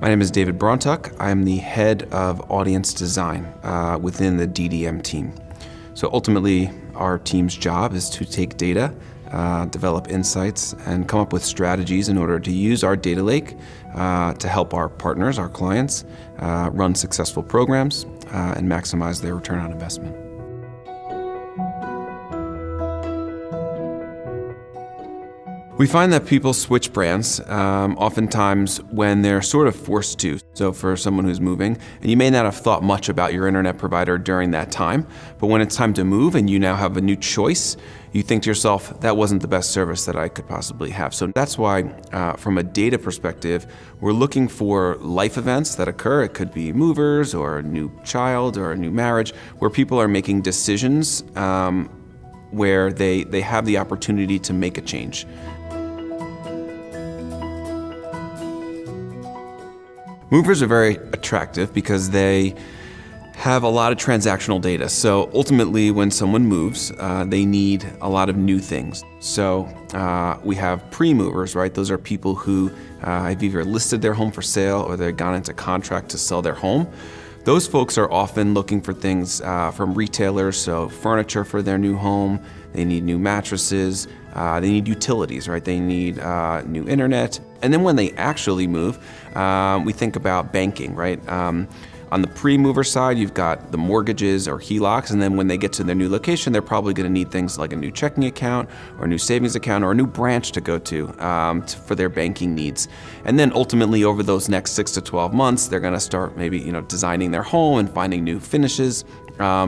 My name is David Brauntuch. I'm the head of audience design within the DDM team. So ultimately, our team's job is to take data, develop insights, and come up with strategies in order to use our data lake to help our partners, our clients, run successful programs and maximize their return on investment. We find that people switch brands oftentimes when they're sort of forced to. So for someone who's moving, and you may not have thought much about your internet provider during that time, but when it's time to move and you now have a new choice, you think to yourself, that wasn't the best service that I could possibly have. So that's why, from a data perspective, we're looking for life events that occur. It could be movers or a new child or a new marriage, where people are making decisions where they have the opportunity to make a change. Movers are very attractive because they have a lot of transactional data. So ultimately, when someone moves, they need a lot of new things. So we have pre-movers, right? Those are people who have either listed their home for sale or they've gone into contract to sell their home. Those folks are often looking for things from retailers, so furniture for their new home, they need new mattresses, they need utilities, right? They need new internet. And then when they actually move, we think about banking, right? On the pre-mover side, you've got the mortgages or HELOCs, and then when they get to their new location, they're probably going to need things like a new checking account or a new savings account or a new branch to go to for their banking needs. And then ultimately, over those next 6 to 12 months, they're going to start maybe designing their home and finding new finishes,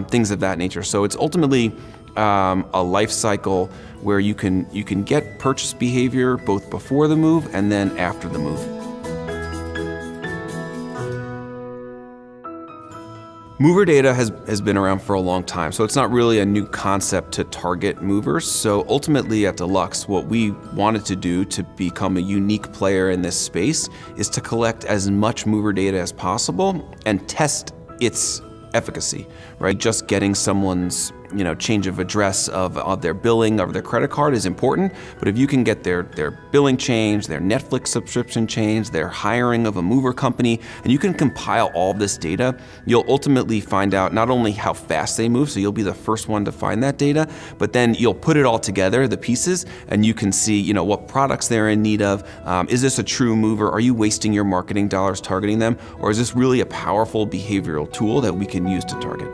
things of that nature. So it's ultimately a life cycle where you can get purchase behavior both before the move and then after the move. Mover data has been around for a long time, so it's not really a new concept to target movers. So ultimately at Deluxe, what we wanted to do to become a unique player in this space is to collect as much mover data as possible and test its efficacy, right? Just getting someone's change of address of their billing of their credit card is important, but if you can get their billing change, their Netflix subscription change, their hiring of a mover company, and you can compile all this data, you'll ultimately find out not only how fast they move, so you'll be the first one to find that data, but then you'll put it all together, the pieces, and you can see what products they're in need of. Is this a true mover? Are you wasting your marketing dollars targeting them? Or is this really a powerful behavioral tool that we can use to target?